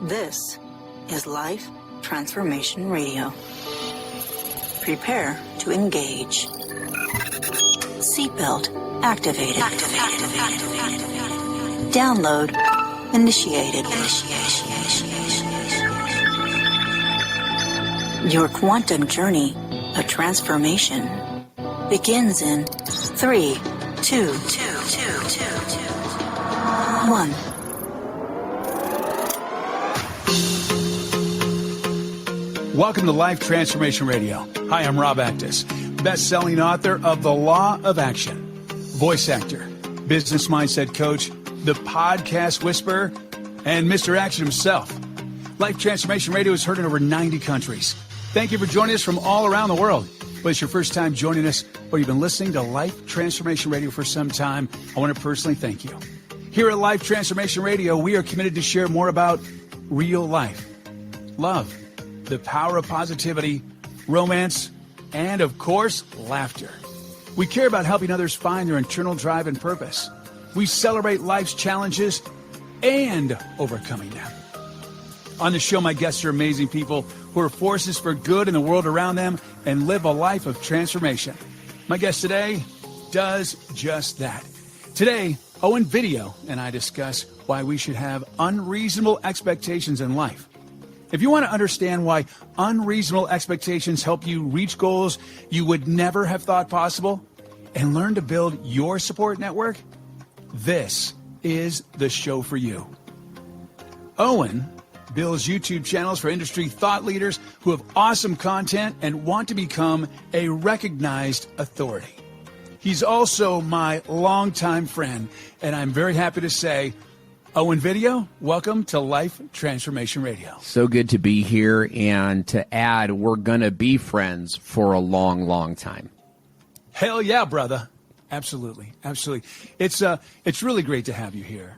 This is Life Transformation Radio. Prepare to engage. Seatbelt activated. Download initiated. Your quantum journey of transformation begins in 3, 2, 1. Welcome to Life Transformation Radio. Hi, I'm Rob Actis, best-selling author of The Law of Action, voice actor, business mindset coach, the podcast whisperer, and Mr. Action himself. Life Transformation Radio is heard in over 90 countries. Thank you for joining us from all around the world. Whether it's your first time joining us or you've been listening to Life Transformation Radio for some time, I want to personally thank you. Here at Life Transformation Radio, we are committed to share more about real life, love, the power of positivity, romance, and, of course, laughter. We care about helping others find their internal drive and purpose. We celebrate life's challenges and overcoming them. On the show, my guests are amazing people who are forces for good in the world around them and live a life of transformation. My guest today does just that. Today, Owen Video and I discuss why we should have unreasonable expectations in life. If you want to understand why unreasonable expectations help you reach goals you would never have thought possible and learn to build your support network, this is the show for you. Owen builds YouTube channels for industry thought leaders who have awesome content and want to become a recognized authority. He's also my longtime friend, and I'm very happy to say, Owen Video, welcome to Life Transformation Radio. So good to be here, and to add, we're going to be friends for a long, long time. Hell yeah, brother. Absolutely. Absolutely. It's really great to have you here.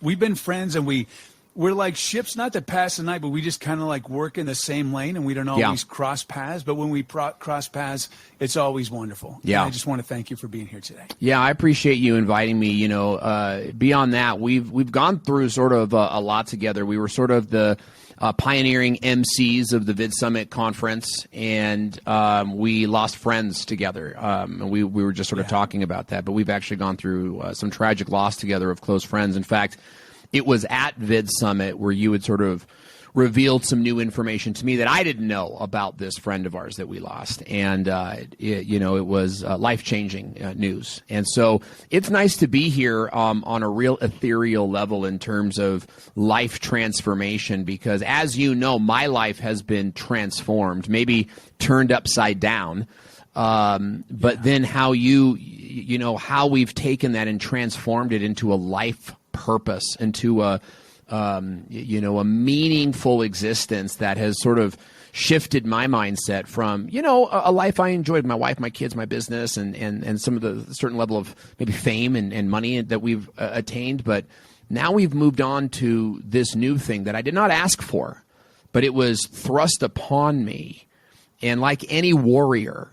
We've been friends, and we're like ships, not that pass the night, but we just kind of like work in the same lane, and we don't always cross paths. But when we cross paths, it's always wonderful. Yeah. And I just want to thank you for being here today. Yeah, I appreciate you inviting me. You know, beyond that, we've gone through sort of a lot together. We were sort of the pioneering Emcees of the Vidsummit conference, and we lost friends together. And we were just sort of talking about that. But we've actually gone through some tragic loss together of close friends. In fact, it was at Vidsummit where you had sort of revealed some new information to me that I didn't know about this friend of ours that we lost. And, it was life-changing news. And so it's nice to be here on a real ethereal level in terms of life transformation, because as you know, my life has been transformed, maybe turned upside down. But then how how we've taken that and transformed it into a life purpose, into a meaningful existence that has sort of shifted my mindset from, a life I enjoyed, my wife, my kids, my business, and some of the certain level of maybe fame and money that we've attained. But now we've moved on to this new thing that I did not ask for, but it was thrust upon me. And like any warrior,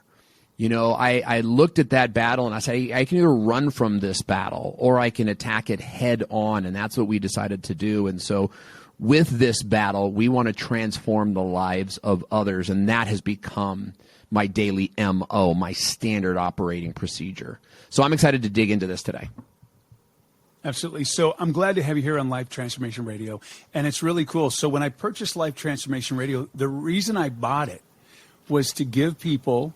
I looked at that battle and I said, I can either run from this battle or I can attack it head on. And that's what we decided to do. And so with this battle, we want to transform the lives of others. And that has become my daily MO, my standard operating procedure. So I'm excited to dig into this today. Absolutely. So I'm glad to have you here on Life Transformation Radio. And it's really cool. So when I purchased Life Transformation Radio, the reason I bought it was to give people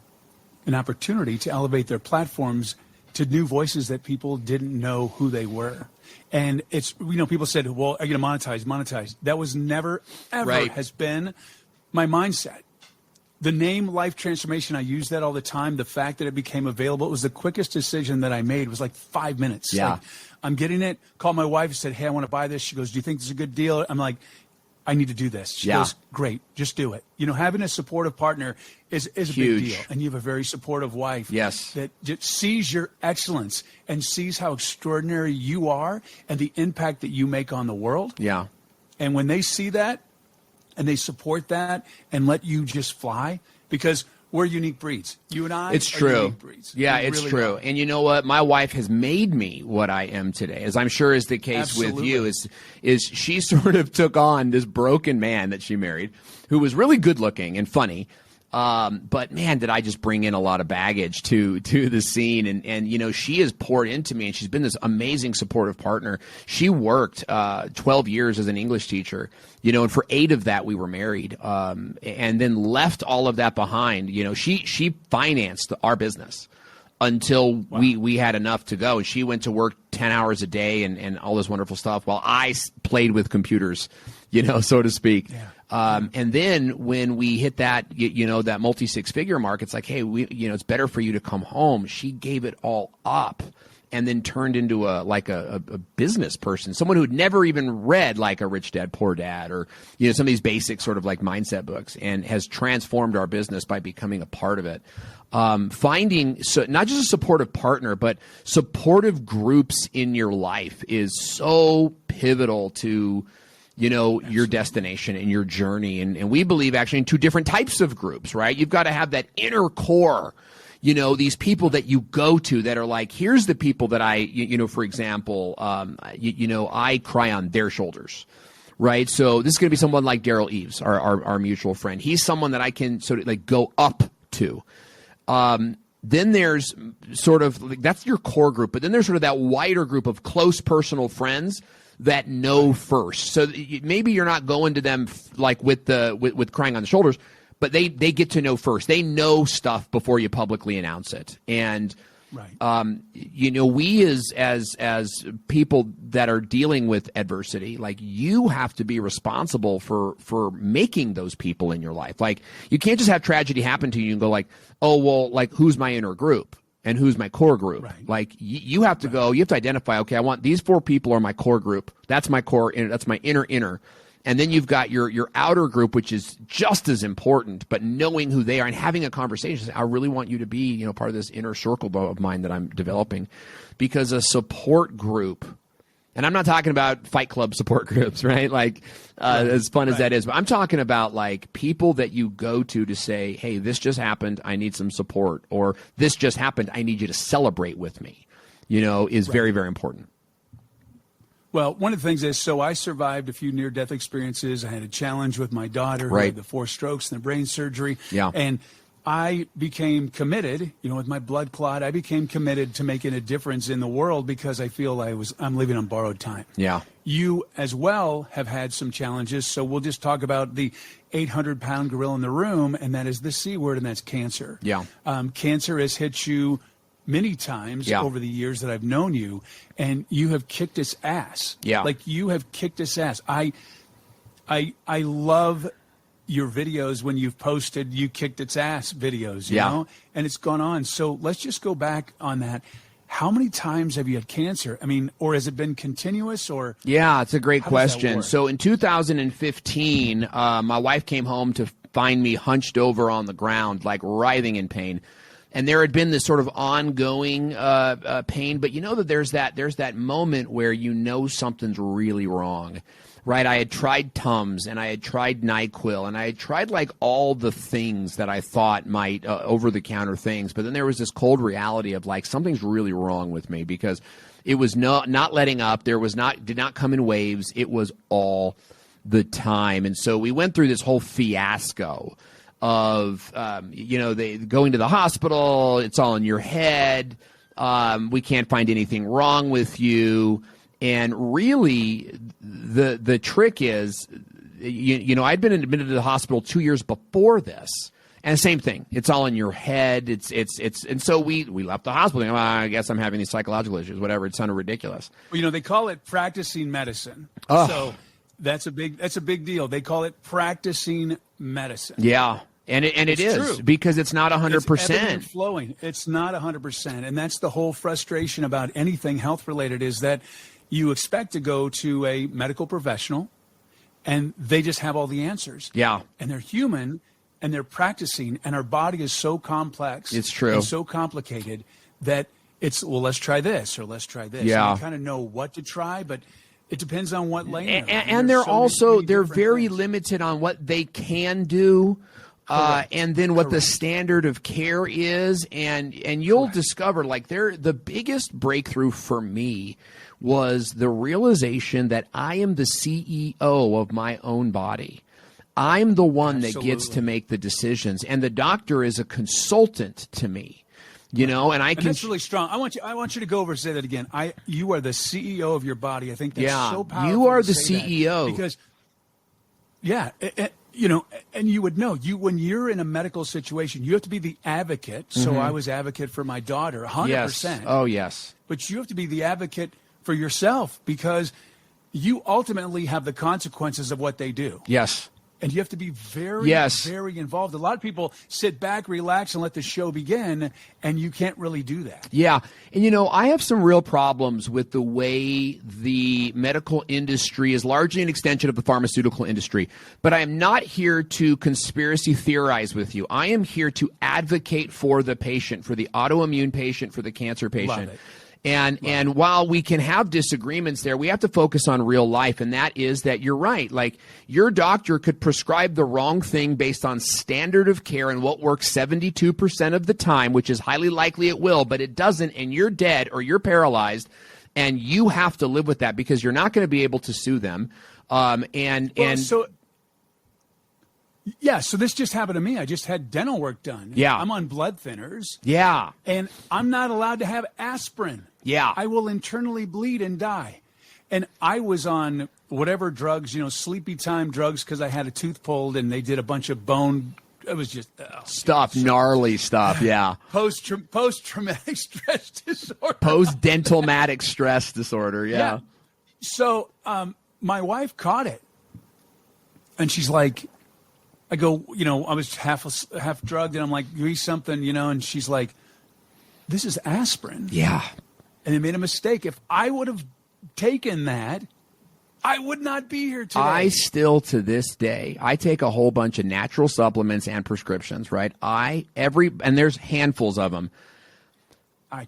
an opportunity to elevate their platforms to new voices that people didn't know who they were. And it's, people said, well, are you going to monetize? That was never, ever has been my mindset. The name Life Transformation, I use that all the time. The fact that it became available, it was the quickest decision that I made. It was like 5 minutes. Yeah. Like, I'm getting it. Called my wife and said, hey, I want to buy this. She goes, do you think this is a good deal? I'm like, I need to do this. She goes, great, just do it. Having a supportive partner is a huge. big deal. And you have a very supportive wife that just sees your excellence and sees how extraordinary you are and the impact that you make on the world. Yeah. And when they see that and they support that and let you just fly, because we're unique breeds. You and I it's are true. unique breeds. Yeah, We it's really true. are. And you know what? My wife has made me what I am today, as I'm sure is the case with you. Is she sort of took on this broken man that she married, who was really good looking and funny. But man, did I just bring in a lot of baggage to the scene. And, you know, she has poured into me, and she's been this amazing supportive partner. She worked 12 years as an English teacher, you know, and for 8 of that we were married, and then left all of that behind. You know, she financed our business until we had enough to go. And she went to work 10 hours a day and all this wonderful stuff while I played with computers, you know, so to speak. Yeah. And then when we hit that, you know, that multi-6-figure mark, it's like, hey, it's better for you to come home. She gave it all up and then turned into a business person, someone who'd never even read like a Rich Dad, Poor Dad, or, you know, some of these basic sort of like mindset books, and has transformed our business by becoming a part of it. Finding not just a supportive partner, but supportive groups in your life is so pivotal to, you know, your destination and your journey. And we believe actually in 2 different types of groups, right? You've got to have that inner core, you know, these people that you go to that are like, here's the people that you know, for example, you know, I cry on their shoulders, right? So this is going to be someone like Daryl Eves, our mutual friend. He's someone that I can sort of like go up to. Then there's sort of like, that's your core group, but then there's sort of that wider group of close personal friends that know first. So maybe you're not going to them like with crying on the shoulders, but they get to know first. They know stuff before you publicly announce it. And right. You know, we as people that are dealing with adversity, like, you have to be responsible for making those people in your life. Like, you can't just have tragedy happen to you and go like, oh, well, like, who's my inner group? And who's my core group? Right. Like, you have to go, you have to identify, okay, I want these 4 people are my core group. That's my core, that's my inner. And then you've got your outer group, which is just as important, but knowing who they are and having a conversation. I really want you to be, you know, part of this inner circle of mine that I'm developing, because a support group, and I'm not talking about Fight Club support groups, right? Like, as fun as that is, but I'm talking about like people that you go to say, hey, this just happened, I need some support, or this just happened, I need you to celebrate with me, you know, is very, very important. Well, one of the things is, so I survived a few near-death experiences. I had a challenge with my daughter who had the 4 strokes and the brain surgery. Yeah. And I became committed, you know, with my blood clot, I became committed to making a difference in the world, because I feel I'm living on borrowed time. Yeah. You as well have had some challenges, so we'll just talk about the 800-pound gorilla in the room, and that is the C word, and that's cancer. Yeah. Cancer has hit you many times over the years that I've known you, and you have kicked its ass. Yeah. Like, you have kicked its ass. I love your videos when you've posted you kicked its ass videos, you know, and it's gone on. So let's just go back on that. How many times have you had cancer? I mean, or has it been continuous, or? Yeah, it's a great how question. So in 2015, my wife came home to find me hunched over on the ground, like writhing in pain. And there had been this sort of ongoing pain, but you know that there's that moment where you know something's really wrong, right? I had tried Tums, and I had tried NyQuil, and I had tried like all the things that I thought might over-the-counter things, but then there was this cold reality of like, something's really wrong with me, because it was not letting up. Did not come in waves. It was all the time. And so we went through this whole fiasco of, you know, they going to the hospital, it's all in your head, we can't find anything wrong with you. And really, the trick is, you know, I'd been admitted to the hospital 2 years before this, and same thing. It's all in your head. And so we left the hospital. I guess I'm having these psychological issues, whatever. It sounded ridiculous. Well, you know, they call it practicing medicine. Oh. So that's a big deal. They call it practicing medicine. Yeah. And it is true. Because it's not 100%. It's ebbing and flowing. It's not 100%. And that's the whole frustration about anything health related, is that you expect to go to a medical professional and they just have all the answers. Yeah. And they're human and they're practicing, and our body is so complex. It's true. And so complicated that it's, well, let's try this or let's try this. Yeah. And you kind of know what to try, but it depends on what lane. And they're they're very limited on what they can do. and then what the standard of care is, and you'll discover, like, the biggest breakthrough for me was the realization that I am the CEO of my own body. I'm the one that gets to make the decisions, and the doctor is a consultant to me. You know, and that's really strong. I want you to go over and say that again. You are the CEO of your body. I think that's so powerful. You are the CEO because, you know, and you would know when you're in a medical situation, you have to be the advocate. So I was advocate for my daughter, 100%. Yes. Oh, yes. But you have to be the advocate for yourself because you ultimately have the consequences of what they do. Yes. And you have to be very, very involved. A lot of people sit back, relax, and let the show begin, and you can't really do that. Yeah. And, you know, I have some real problems with the way the medical industry is largely an extension of the pharmaceutical industry. But I am not here to conspiracy theorize with you. I am here to advocate for the patient, for the autoimmune patient, for the cancer patient. Love it. And while we can have disagreements there, we have to focus on real life, and that is that you're right. Like, your doctor could prescribe the wrong thing based on standard of care and what works 72% of the time, which is highly likely it will, but it doesn't, and you're dead or you're paralyzed, and you have to live with that because you're not going to be able to sue them. So this just happened to me. I just had dental work done. Yeah. I'm on blood thinners. Yeah. And I'm not allowed to have aspirin. Yeah. I will internally bleed and die. And I was on whatever drugs, you know, sleepy time drugs because I had a tooth pulled and they did a bunch of bone. It was just gnarly stuff. Yeah. Post-traumatic stress disorder. Post-dentalmatic stress disorder. Yeah. So my wife caught it. And she's like, I go, you know, I was half drugged, and I'm like, give me something, you know, and she's like, this is aspirin. Yeah. And they made a mistake. If I would have taken that, I would not be here today. I still, to this day, I take a whole bunch of natural supplements and prescriptions, right? And there's handfuls of them.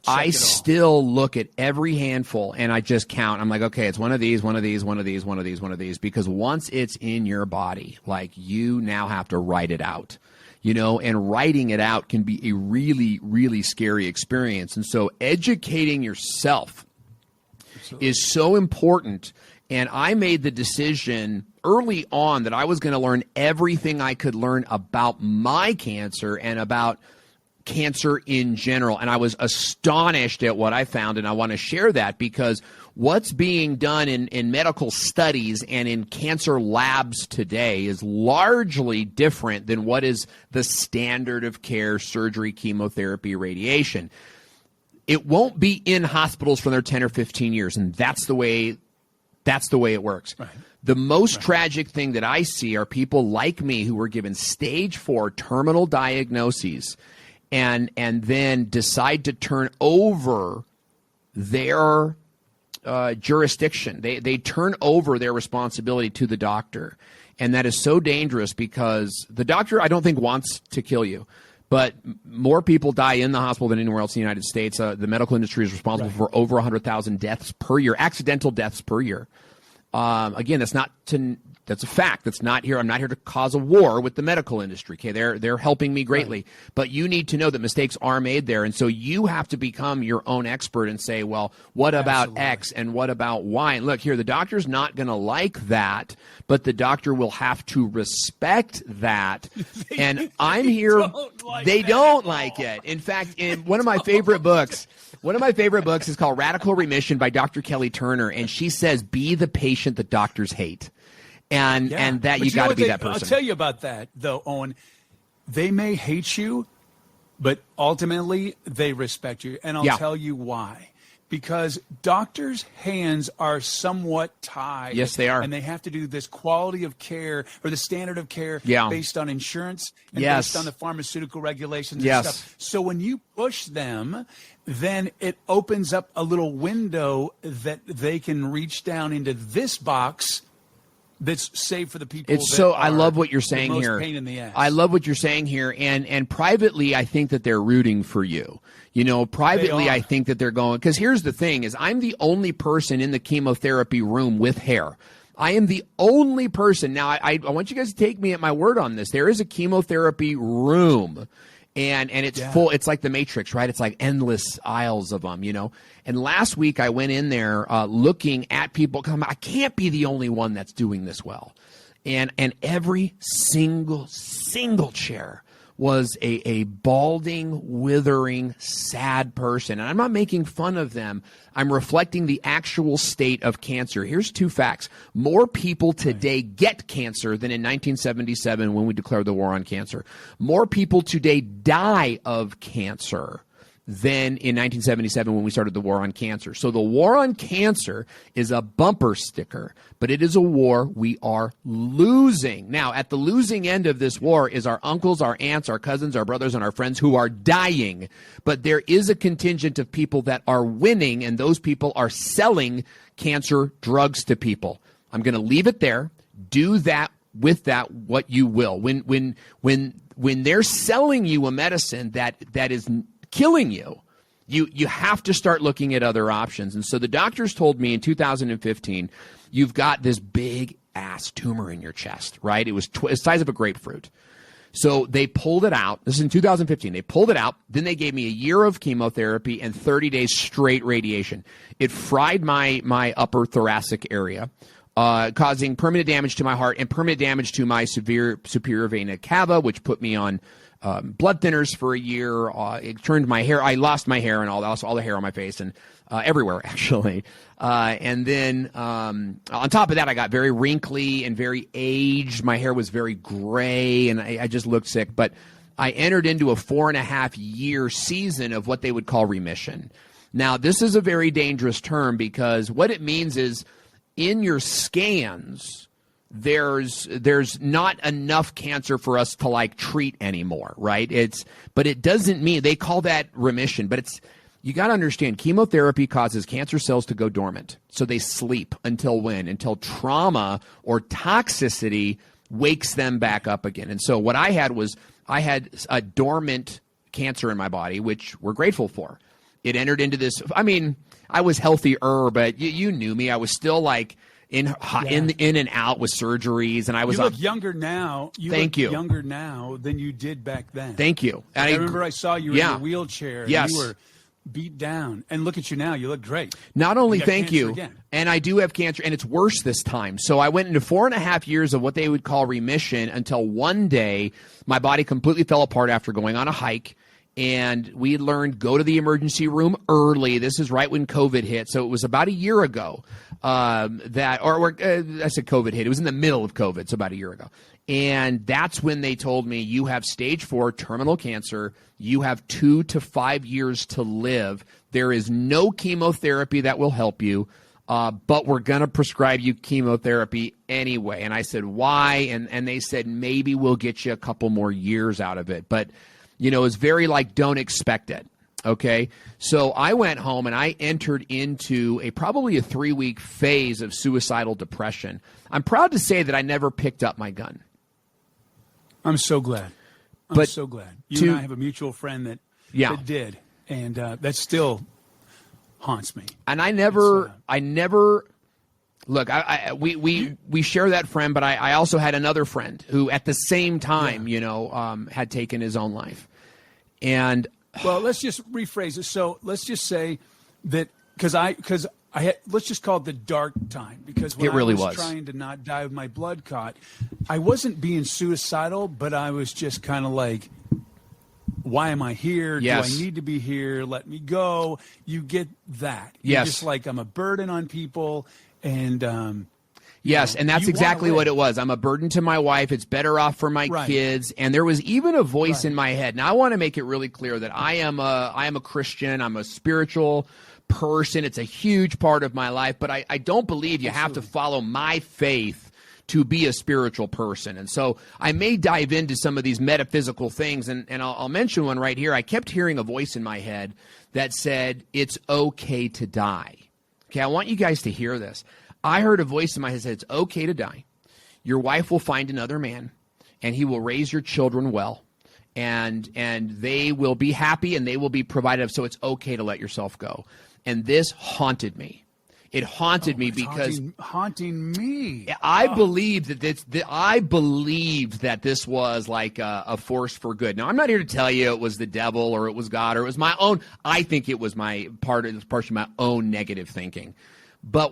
I still look at every handful and I just count. I'm like, okay, it's one of these, one of these, one of these, one of these, one of these, because once it's in your body, like, you now have to write it out, you know, and writing it out can be a really, really scary experience. And so educating yourself is so important. And I made the decision early on that I was going to learn everything I could learn about my cancer and about cancer in general. And I was astonished at what I found, and I want to share that because what's being done in medical studies and in cancer labs today is largely different than what is the standard of care: surgery, chemotherapy, radiation. It won't be in hospitals for another 10 or 15 years, and that's the way it works. Right. The most tragic thing that I see are people like me who were given stage 4 terminal diagnoses and then decide to turn over their jurisdiction. They turn over their responsibility to the doctor. And that is so dangerous because the doctor, I don't think, wants to kill you. But more people die in the hospital than anywhere else in the United States. The medical industry is responsible for over 100,000 deaths per year, accidental deaths per year. Again, that's a fact. That's not here. I'm not here to cause a war with the medical industry. Okay, they're helping me greatly, but you need to know that mistakes are made there, and so you have to become your own expert and say, well, what about X and what about Y? And look here, the doctor's not going to like that, but the doctor will have to respect that. And I'm here. They don't like it. In fact, in one of my favorite books. One of my favorite books is called Radical Remission by Dr. Kelly Turner, and she says, be the patient that doctors hate. And that you got to be that person. I'll tell you about that, though, Owen. They may hate you, but ultimately they respect you. And I'll tell you why. Because doctors' hands are somewhat tied. Yes, they are. And they have to do this quality of care or the standard of care based on insurance and based on the pharmaceutical regulations and stuff. So when you push them, then it opens up a little window that they can reach down into this box that's safe for the people. I love what you're saying here. Pain in the ass. I love what you're saying here, and privately, I think that they're rooting for you. You know, privately, I think that they're going, because here's the thing: is I'm the only person in the chemotherapy room with hair. I am the only person. Now, I want you guys to take me at my word on this. There is a chemotherapy room, and it's full. It's like the Matrix, right? It's like endless aisles of them, And last week I went in there looking at people. I can't be the only one that's doing this well. And every single chair was a balding, withering, sad person. And I'm not making fun of them. I'm reflecting the actual state of cancer. Here's 2 facts. More people today get cancer than in 1977 when we declared the war on cancer. More people today die of cancer than in 1977 when we started the war on cancer. So the war on cancer is a bumper sticker, but it is a war we are losing. Now, at the losing end of this war is our uncles, our aunts, our cousins, our brothers, and our friends who are dying. But there is a contingent of people that are winning, and those people are selling cancer drugs to people. I'm going to leave it there. Do that with that what you will. When they're selling you a medicine that is killing you, you have to start looking at other options. And so the doctors told me in 2015, you've got this big ass tumor in your chest, right? It was the size of a grapefruit. So they pulled it out. This is in 2015. They pulled it out. Then they gave me a year of chemotherapy and 30 days straight radiation. It fried my upper thoracic area, causing permanent damage to my heart and permanent damage to my superior vena cava, which put me on blood thinners for a year. It turned my hair. I lost my hair and all the hair on my face and everywhere, actually. And then on top of that, I got very wrinkly and very aged. My hair was very gray, and I just looked sick. But I entered into a 4.5-year season of what they would call remission. Now, this is a very dangerous term because what it means is in your scans, there's not enough cancer for us to treat anymore, right? But it doesn't mean they call that remission, but you got to understand chemotherapy causes cancer cells to go dormant. So they sleep until when? Until trauma or toxicity wakes them back up again. And so what I had was I had a dormant cancer in my body, which we're grateful for. It entered into this, I was healthier, but you knew me. I was still in and out with surgeries, and I was. You look younger now. Thank you. Younger now than you did back then. Thank you. I remember I saw you in a wheelchair. And yes. You were beat down, and look at you now. You look great. Not only thank you, again. And I do have cancer, and it's worse this time. So I went into 4.5 years of what they would call remission until one day my body completely fell apart after going on a hike. And we learned go to the emergency room early. This is right when COVID hit. So it was about a year ago I said COVID hit. It was in the middle of COVID, so about a year ago. And that's when they told me you have stage 4 terminal cancer. You have 2 to 5 years to live. There is no chemotherapy that will help you, but we're going to prescribe you chemotherapy anyway. And I said, why? And they said, maybe we'll get you a couple more years out of it. But it's very don't expect it, okay? So I went home and I entered into probably a 3-week phase of suicidal depression. I'm proud to say that I never picked up my gun. I'm so glad. I'm so glad. You and I have a mutual friend that did, and that still haunts me. And I never look, we share that friend, but I also had another friend who at the same time, had taken his own life. And well, let's just rephrase it. So let's just say that because I had, let's just call it the dark time, because when it really I was trying to not die with my blood clot, I wasn't being suicidal, but I was just kind of like, why am I here? Yes. Do I need to be here? Let me go. You get that. You're just like, I'm a burden on people. And yes, and that's exactly what it was. I'm a burden to my wife. It's better off for my kids. And there was even a voice in my head. Now, I want to make it really clear that I am a Christian. I'm a spiritual person. It's a huge part of my life. But I don't believe you have to follow my faith to be a spiritual person. And so I may dive into some of these metaphysical things. And I'll mention one right here. I kept hearing a voice in my head that said, it's okay to die. Okay, I want you guys to hear this. I heard a voice in my head that said, it's okay to die. Your wife will find another man, and he will raise your children well, and they will be happy, and they will be provided of, so it's okay to let yourself go. And this haunted me. It haunted me because haunting me. I believed I believed that this was like a force for good. Now, I'm not here to tell you it was the devil or it was God or it was my own. I think it was partially my own negative thinking. But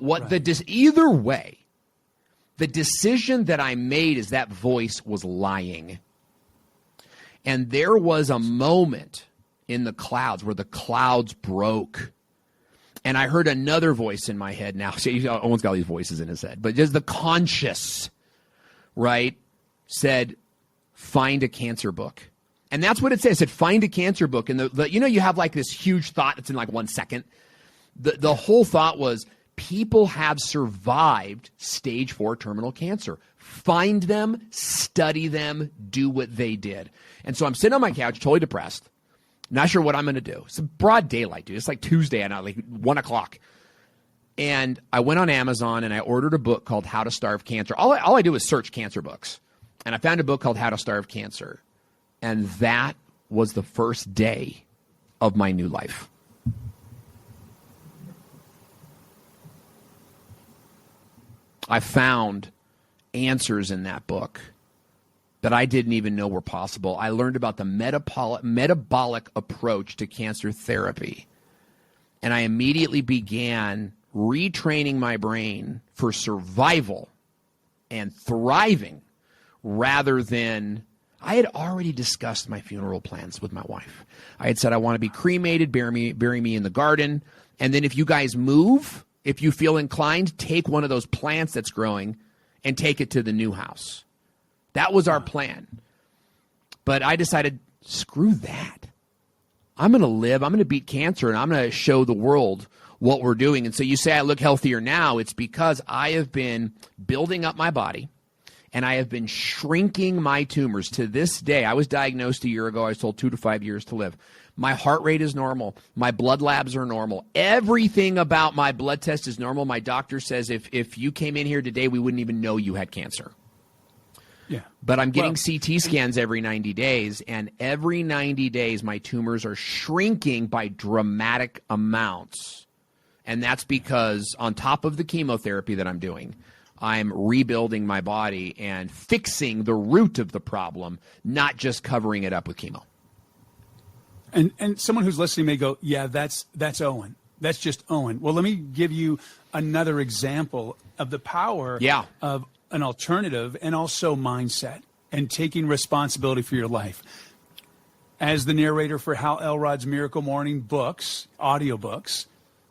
either way, the decision that I made is that voice was lying. And there was a moment in the clouds where the clouds broke. And I heard another voice in my head now. See, Owen's got all these voices in his head. But just the conscious, right, said, find a cancer book. And that's what it said. It said, find a cancer book. And you have like this huge thought that's in like 1 second. The whole thought was, people have survived stage 4 terminal cancer. Find them, study them, do what they did. And so I'm sitting on my couch, totally depressed. Not sure what I'm going to do. It's broad daylight, dude. It's like Tuesday at like 1 o'clock. And I went on Amazon and I ordered a book called How to Starve Cancer. All I do is search cancer books. And I found a book called How to Starve Cancer. And that was the first day of my new life. I found answers in that book that I didn't even know were possible. I learned about the metabolic approach to cancer therapy. And I immediately began retraining my brain for survival and thriving rather than... I had already discussed my funeral plans with my wife. I had said, I want to be cremated, bury me in the garden. And then if you guys move, if you feel inclined, take one of those plants that's growing and take it to the new house. That was our plan. But I decided, screw that. I'm going to live. I'm going to beat cancer, and I'm going to show the world what we're doing. And so you say I look healthier now. It's because I have been building up my body, and I have been shrinking my tumors. To this day, I was diagnosed a year ago. I was told 2 to 5 years to live. My heart rate is normal. My blood labs are normal. Everything about my blood test is normal. My doctor says if you came in here today, we wouldn't even know you had cancer. Yeah. But I'm getting CT scans every 90 days, and every 90 days my tumors are shrinking by dramatic amounts. And that's because on top of the chemotherapy that I'm doing, I'm rebuilding my body and fixing the root of the problem, not just covering it up with chemo. And someone who's listening may go, yeah, that's Owen. That's just Owen. Well, let me give you another example of the power of an alternative and also mindset and taking responsibility for your life. As the narrator for Hal Elrod's Miracle Morning books, audiobooks,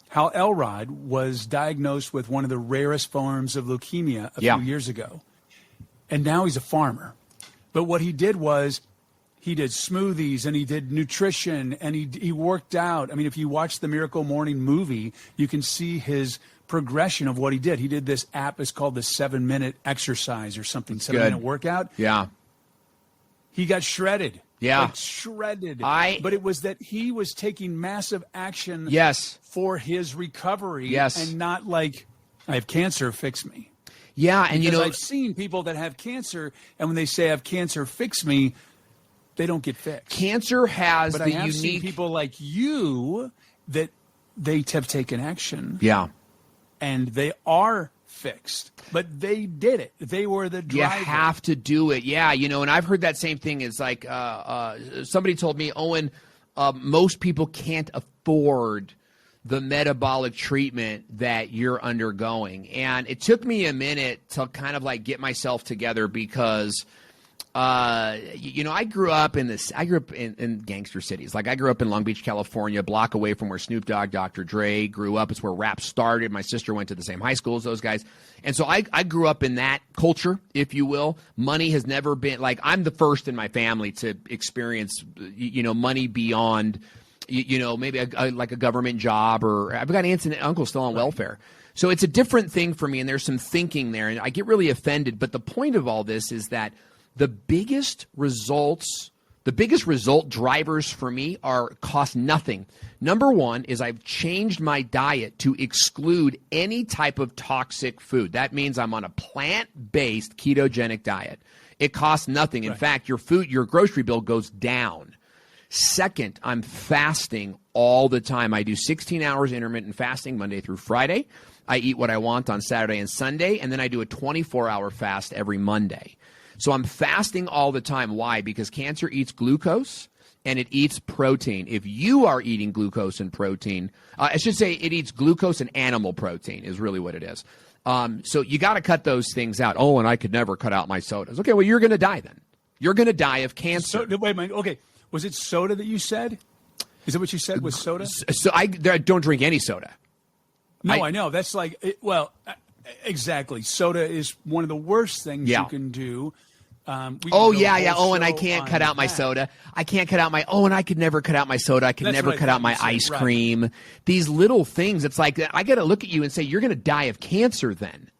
Hal Elrod was diagnosed with one of the rarest forms of leukemia a few years ago. And now he's a farmer. But what he did was he did smoothies and he did nutrition and he worked out. I mean, if you watch the Miracle Morning movie, you can see his progression of what he did. He did this app. It's called the 7-minute exercise or something, 7-minute workout. Yeah. He got shredded. Yeah. Like shredded. But it was that he was taking massive action for his recovery and not like, I have cancer, fix me. Yeah. And because I've seen people that have cancer, and when they say I have cancer, fix me, they don't get fixed. Cancer has but the I have unique... seen people like you that they have taken action. Yeah. And they are fixed. But they did it. They were the driver. You have to do it. Yeah, and I've heard that same thing. It's like somebody told me, Owen, most people can't afford the metabolic treatment that you're undergoing. And it took me a minute to kind of like get myself together because I grew up in gangster cities. Like I grew up in Long Beach, California, a block away from where Snoop Dogg, Dr. Dre grew up. It's where rap started. My sister went to the same high school as those guys. And so I grew up in that culture, if you will. Money has never been like, I'm the first in my family to experience, money beyond, maybe like a government job, or I've got aunts and uncles still on welfare. So it's a different thing for me. And there's some thinking there, and I get really offended. But the point of all this is that the biggest result drivers for me cost nothing. Number one is I've changed my diet to exclude any type of toxic food. That means I'm on a plant-based ketogenic diet. It costs nothing. In fact, your grocery bill goes down. Second, I'm fasting all the time. I do 16 hours intermittent fasting Monday through Friday. I eat what I want on Saturday and Sunday, and then I do a 24-hour fast every Monday. So I'm fasting all the time. Why? Because cancer eats glucose and it eats protein. If you are eating glucose and protein, I should say it eats glucose and animal protein is really what it is. So you got to cut those things out. Oh, and I could never cut out my sodas. Okay, well, you're going to die then. You're going to die of cancer. So, wait a minute. Okay, was it soda that you said? Is that what you said was soda? So I don't drink any soda. No, I know. That's like, exactly. Soda is one of the worst things you can do. Oh, and I can't cut out my soda. I can't cut out my, and I could never cut out my soda. I could never cut out my ice cream. These little things. It's like, I got to look at you and say, you're going to die of cancer then.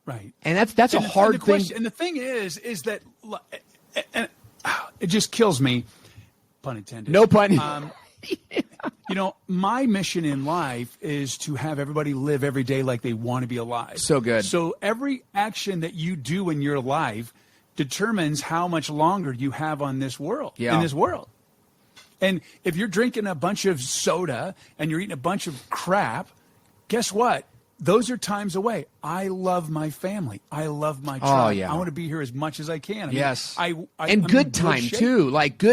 Right. And that's a hard thing. And the thing is that, and it just kills me, pun intended. No pun. You know, my mission in life is to have everybody live every day like they want to be alive. So good. So every action that you do in your life determines how much longer you have on this world, in this world. And if you're drinking a bunch of soda and you're eating a bunch of crap, guess what? Those are times away. I love my family. I love my tribe. Oh, yeah. I want to be here as much as I can. I mean, and good time too. Like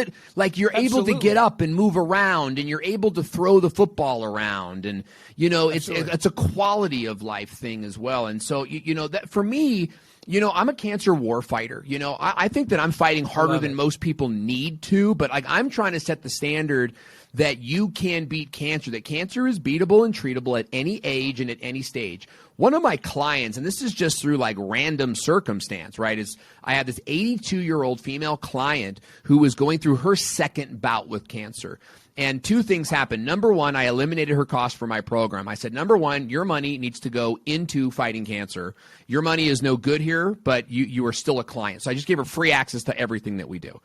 you're able to get up and move around, and you're able to throw the football around, and it's a quality of life thing as well. And so that for me, I'm a cancer war fighter. I think that I'm fighting harder than most people need to, but I'm trying to set the standard that you can beat cancer, that cancer is beatable and treatable at any age and at any stage. One of my clients, and this is just through random circumstance, right, is I have this 82-year-old female client who was going through her second bout with cancer. And two things happened. Number one, I eliminated her cost for my program. I said, number one, your money needs to go into fighting cancer. Your money is no good here, but you are still a client. So I just gave her free access to everything that we do.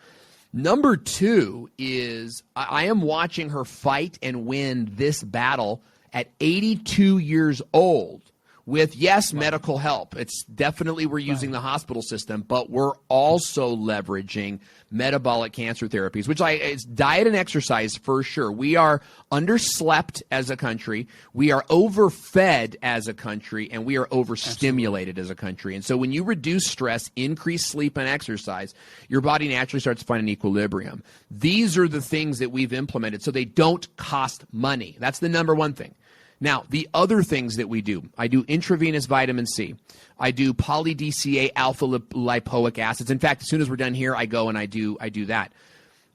Number two is I am watching her fight and win this battle at 82 years old with, medical help. It's definitely we're using the hospital system, but we're also leveraging metabolic cancer therapies, which it's diet and exercise for sure. We are underslept as a country. We are overfed as a country, and we are overstimulated as a country. And so when you reduce stress, increase sleep, and exercise, your body naturally starts to find an equilibrium. These are the things that we've implemented so they don't cost money. That's the number one thing. Now, the other things that we do, I do intravenous vitamin C. I do poly-DCA alpha lipoic acids. In fact, as soon as we're done here, I go and I do that.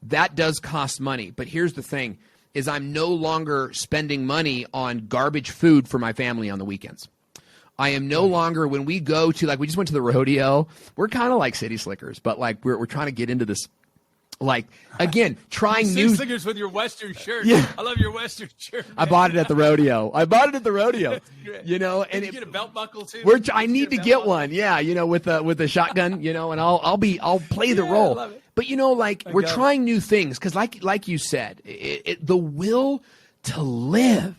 That does cost money. But here's the thing, is I'm no longer spending money on garbage food for my family on the weekends. I am no longer, when we go to, we just went to the rodeo, we're kind of like city slickers, but we're trying to get into this. Again, trying new slickers with your Western shirt. Yeah. I love your Western shirt. Man. I bought it at the rodeo. That's great. And Did you get a belt buckle too? I need to get one. Yeah, with a shotgun. And I'll play the role. I love it. But we're trying new things because, like you said, the will to live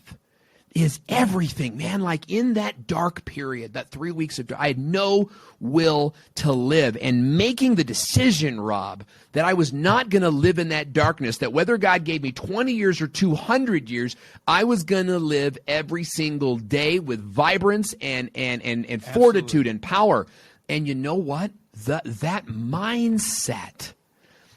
is everything, man. In that dark period, that 3 weeks of I had no will to live, and making the decision, Rob, that I was not going to live in that darkness, that whether God gave me 20 years or 200 years, I was going to live every single day with vibrance and fortitude and power. And you know what? That mindset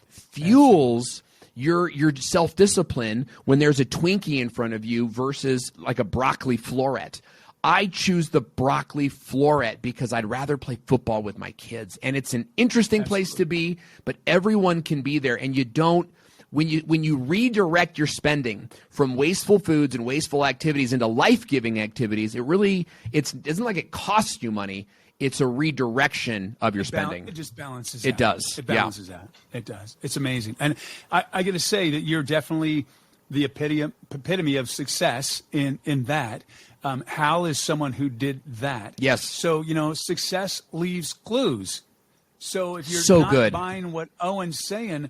fuels your self-discipline when there's a Twinkie in front of you versus a broccoli floret. I choose the broccoli floret because I'd rather play football with my kids. And it's an interesting place to be, but everyone can be there. And you don't, when you redirect your spending from wasteful foods and wasteful activities into life-giving activities, it isn't like it costs you money. It's a redirection of your spending. It just balances. It does. It balances out. It does. It's amazing. And I got to say that you're definitely the epitome of success in that. Hal is someone who did that. Yes. So, success leaves clues. So if you're not buying what Owen's saying,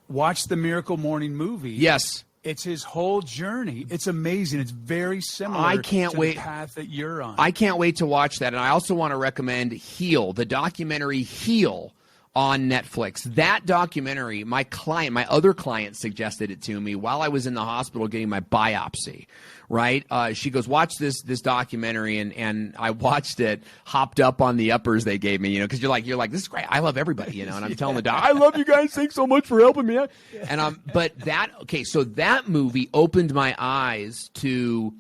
watch the Miracle Morning movie. Yes. It's his whole journey. It's amazing. It's very similar to the path that you're on. I can't wait to watch that. And I also want to recommend Heal, the documentary Heal on Netflix. That documentary, my other client suggested it to me while I was in the hospital getting my biopsy, right? She goes, watch this documentary, and I watched it, hopped up on the uppers they gave me, because you're like, this is great. I love everybody, and I'm telling the doc, I love you guys. Thanks so much for helping me. And so that movie opened my eyes to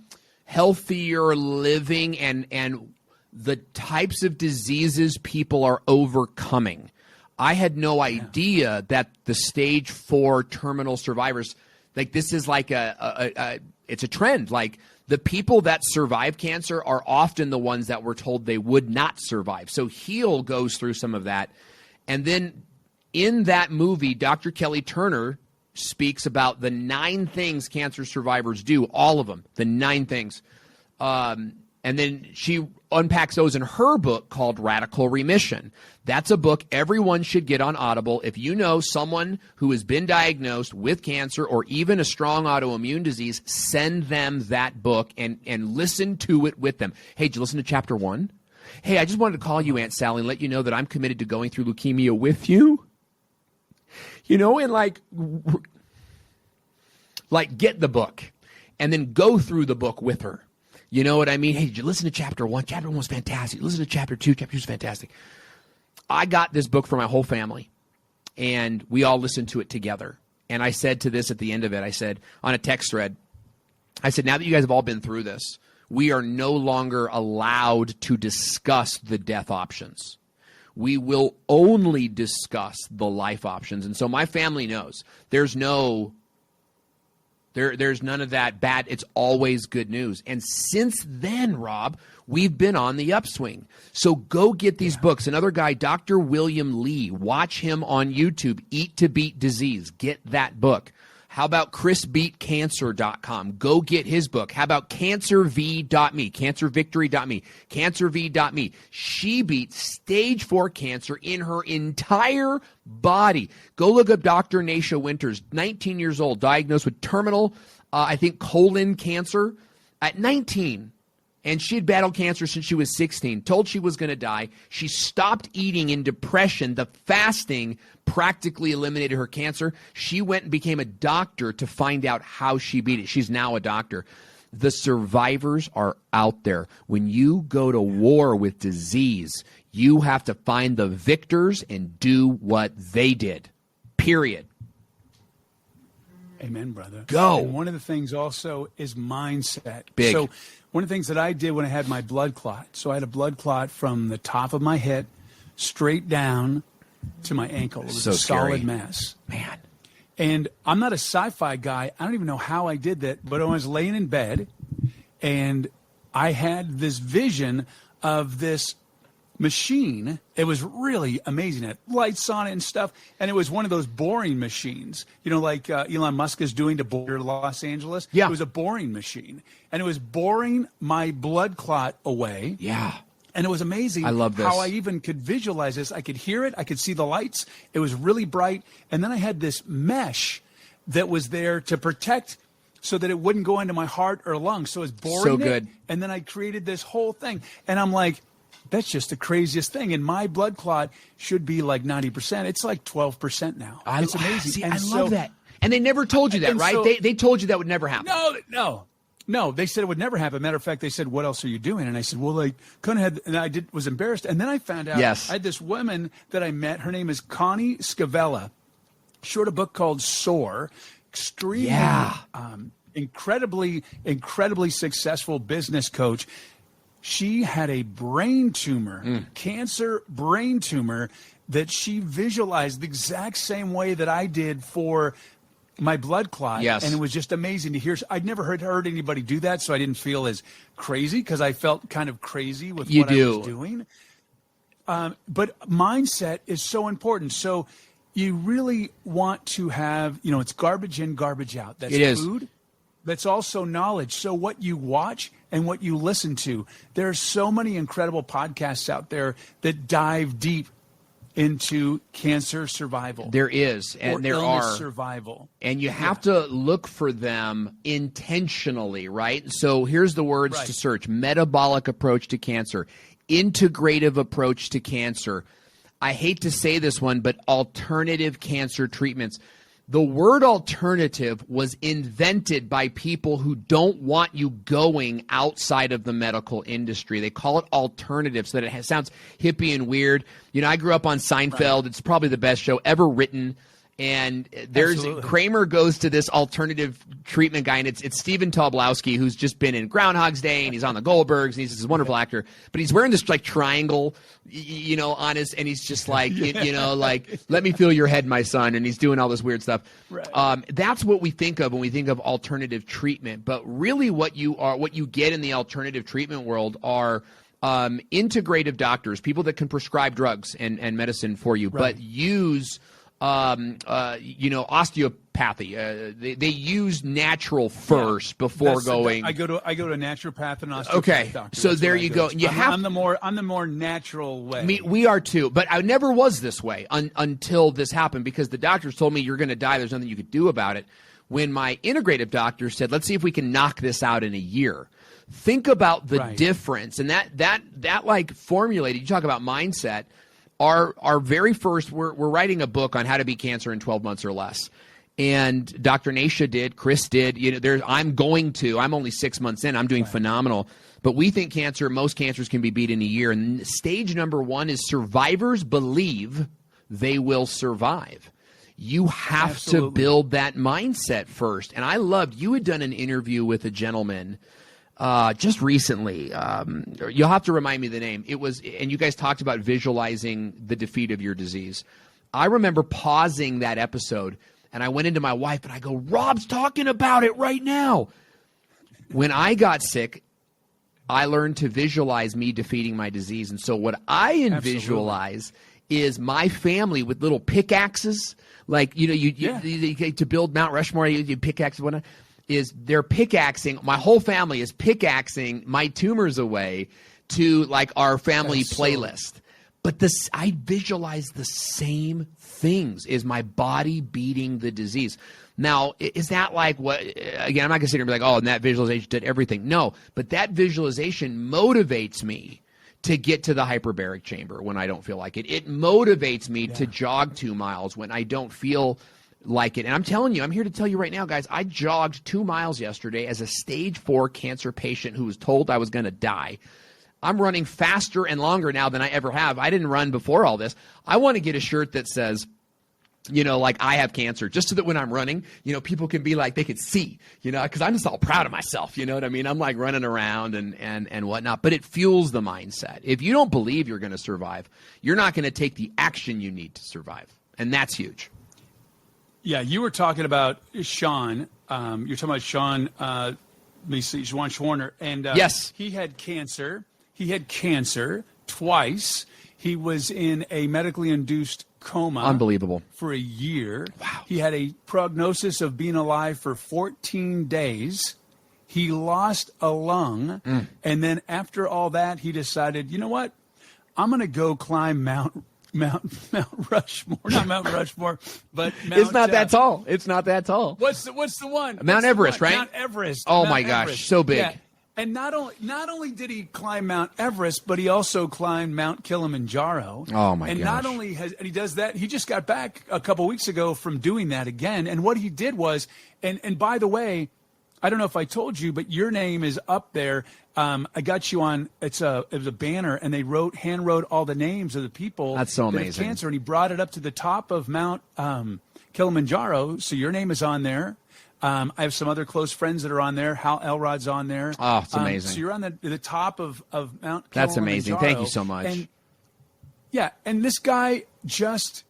healthier living and the types of diseases people are overcoming. I had no idea that the stage 4 terminal survivors, like this is like it's a trend. Like the people that survive cancer are often the ones that were told they would not survive. So Heal goes through some of that. And then in that movie, Dr. Kelly Turner speaks about the 9 things cancer survivors do, all of them, the 9 things. And then she unpacks those in her book called Radical Remission. That's a book everyone should get on Audible. If you know someone who has been diagnosed with cancer or even a strong autoimmune disease, send them that book and listen to it with them. Hey, did you listen to chapter 1? Hey, I just wanted to call you, Aunt Sally, and let you know that I'm committed to going through leukemia with you. And like get the book and then go through the book with her. You know what I mean? Hey, did you listen to chapter 1? Chapter 1 was fantastic. Listen to chapter 2. Chapter 2 is fantastic. I got this book for my whole family, and we all listened to it together. And I said to this at the end of it, I said, on a text thread, I said, now that you guys have all been through this, we are no longer allowed to discuss the death options. We will only discuss the life options. And so my family knows there's none of that bad. It's always good news. And since then, Rob, we've been on the upswing. So go get these books. Another guy, Dr. William Lee, watch him on YouTube, Eat to Beat Disease. Get that book. How about ChrisBeatCancer.com? Go get his book. How about CancerV.me, CancerVictory.me, CancerV.me. She beat stage 4 cancer in her entire body. Go look up Dr. Nasha Winters, 19 years old, diagnosed with terminal, colon cancer at 19. And she had battled cancer since she was 16, told she was going to die. She stopped eating in depression. The fasting practically eliminated her cancer. She went and became a doctor to find out how she beat it. She's now a doctor. The survivors are out there. When you go to war with disease, you have to find the victors and do what they did. Period. Amen, brother. Go. And one of the things also is mindset. Big. So one of the things that I did when I had my blood clot, so I had a blood clot from the top of my head straight down to my ankle. It was so a scary. solid mass. Man. And I'm not a sci-fi guy. I don't even know how I did that, but I was laying in bed, and I had this vision of this machine. It was really amazing. It had lights on it and stuff, and it was one of those boring machines, like Elon Musk is doing to bore Los Angeles. Yeah. It was a boring machine, and it was boring my blood clot away. Yeah. And it was amazing. I love this. How I even could visualize this. I could hear it. I could see the lights. It was really bright. And then I had this mesh that was there to protect so that it wouldn't go into my heart or lungs. So it was boring. So good. And then I created this whole thing. And I'm like, that's just the craziest thing. And my blood clot should be like 90%. It's like 12% now. It's amazing. See, and I love that. And they never told you that, right? So, they told you that would never happen. No, they said it would never happen. Matter of fact, they said, what else are you doing? And I said, well, I kind of had, and I was embarrassed. And then I found out I had this woman that I met. Her name is Connie Scavella. She wrote a book called Soar. Extremely, incredibly successful business coach. She had a brain tumor, cancer brain tumor, that she visualized the exact same way that I did for my blood clot. Yes. And it was just amazing to hear. I'd never heard anybody do that, so I didn't feel as crazy because I felt kind of crazy with what I was doing. But mindset is so important. So you really want to have, it's garbage in, garbage out. That's food. That's also knowledge. So what you watch and what you listen to. There are so many incredible podcasts out there that dive deep into cancer survival. There is, and there are survival, and you have to look for them intentionally, right? So here's the words to search: metabolic approach to cancer, integrative approach to cancer, I hate to say this one, but alternative cancer treatments. The word alternative was invented by people who don't want you going outside of the medical industry. They call it alternative so that it sounds hippie and weird. You know, I grew up on Seinfeld. Right. It's probably the best show ever written. And there's Absolutely. Kramer goes to this alternative treatment guy, and it's Stephen Tobolowsky, who's just been in Groundhog's Day, and he's on the Goldbergs, and he's this wonderful actor. But he's wearing this like triangle, you know, on his, and he's just like, you know, like, let me feel your head, my son, and he's doing all this weird stuff. Right. That's what we think of when we think of alternative treatment. But really, what you get in the alternative treatment world are integrative doctors, people that can prescribe drugs and medicine for you, right. but use you know, osteopathy. They use natural first before going. I go to a naturopath and osteopath okay, doctor. So there you go. I'm the more natural way. We are too, but I never was this way until this happened because the doctors told me you're going to die. There's nothing you could do about it. When my integrative doctor said, let's see if we can knock this out in a year. Think about the right. difference, and that like formulated. You talk about mindset. Our very first, we're writing a book on how to beat cancer in 12 months or less. And Dr. Nasha did, Chris did. You know, I'm only 6 months in. I'm doing right. phenomenal. But we think most cancers can be beat in a year. And stage number 1 is survivors believe they will survive. You have Absolutely. To build that mindset first. And I loved, you had done an interview with a gentleman just recently. You'll have to remind me the name. It was, and you guys talked about visualizing the defeat of your disease. I remember pausing that episode, and I went into my wife, and I go, Rob's talking about it right now. When I got sick, I learned to visualize me defeating my disease. And so what I visualize is my family with little pickaxes. Like, you know, you to build Mount Rushmore, you pickaxe and whatnot. Is they're pickaxing, my whole family is pickaxing my tumors away to like our family playlist. But I visualize the same things. Is my body beating the disease? Now, is that like what, again, I'm not going to sit here and be like, oh, and that visualization did everything. No, but that visualization motivates me to get to the hyperbaric chamber when I don't feel like it. It motivates me to jog 2 miles when I don't feel like it. And I'm telling you, I'm here to tell you right now, guys, I jogged 2 miles yesterday as a stage 4 cancer patient who was told I was going to die. I'm running faster and longer now than I ever have. I didn't run before all this. I want to get a shirt that says, you know, like I have cancer, just so that when I'm running, you know, people can be like, they could see, you know, because I'm just all proud of myself. You know what I mean? I'm like running around and whatnot, but it fuels the mindset. If you don't believe you're going to survive, you're not going to take the action you need to survive. And that's huge. Yeah, you were talking about Sean. You're talking about Sean, let me see, Sean Schwarner. And yes, he had cancer. He had cancer twice. He was in a medically induced coma. Unbelievable. For a year. Wow. He had a prognosis of being alive for 14 days. He lost a lung. And then after all that, he decided, you know what? I'm going to go climb Mount Rushmore, not Mount Rushmore, but Mount, it's not that tall. It's not that tall. What's the one? Mount Everest, right? Mount Everest. Oh Mount my gosh, Everest. so big. Yeah. And not only did he climb Mount Everest, but he also climbed Mount Kilimanjaro. Oh my gosh. And not only he does that, he just got back a couple weeks ago from doing that again. And what he did was, and by the way, I don't know if I told you, but your name is up there. I got you on. It was a banner, and they hand wrote all the names of the people. That's so amazing. That have cancer, and he brought it up to the top of Mount Kilimanjaro. So your name is on there. I have some other close friends that are on there. Hal Elrod's on there. Oh, it's amazing. So you're on the top of Mount Kilimanjaro. That's amazing. Thank you so much. And this guy just.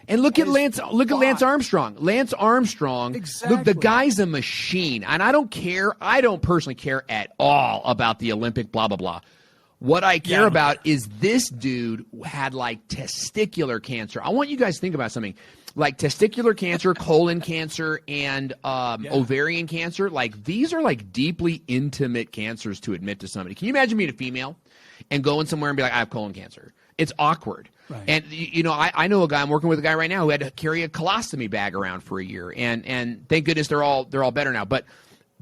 And look at Lance Armstrong. Lance Armstrong, exactly. Look, the guy's a machine. And I don't personally care at all about the Olympic blah, blah, blah. What I care about is this dude had like testicular cancer. I want you guys to think about something. Like testicular cancer, colon cancer, and ovarian cancer. Like these are like deeply intimate cancers to admit to somebody. Can you imagine being a female and going somewhere and be like, I have colon cancer? It's awkward. Right. And, you know, I know a guy, I'm working with a guy right now who had to carry a colostomy bag around for a year. And thank goodness they're all better now. But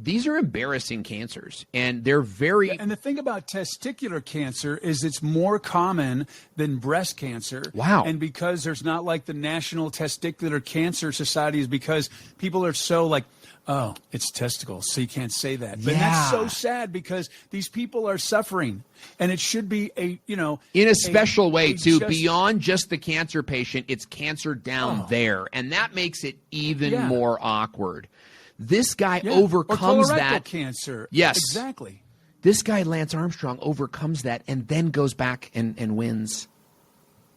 these are embarrassing cancers, and they're very... Yeah, and the thing about testicular cancer is it's more common than breast cancer. Wow. And because there's not like the National Testicular Cancer Society, is because people are so like, oh, it's testicles, so you can't say that. But that's so sad because these people are suffering, and it should be in a special way too, beyond just the cancer patient. It's cancer down there, and that makes it even more awkward. This guy overcomes or colorectal that cancer. Yes, exactly. This guy, Lance Armstrong, overcomes that and then goes back and wins.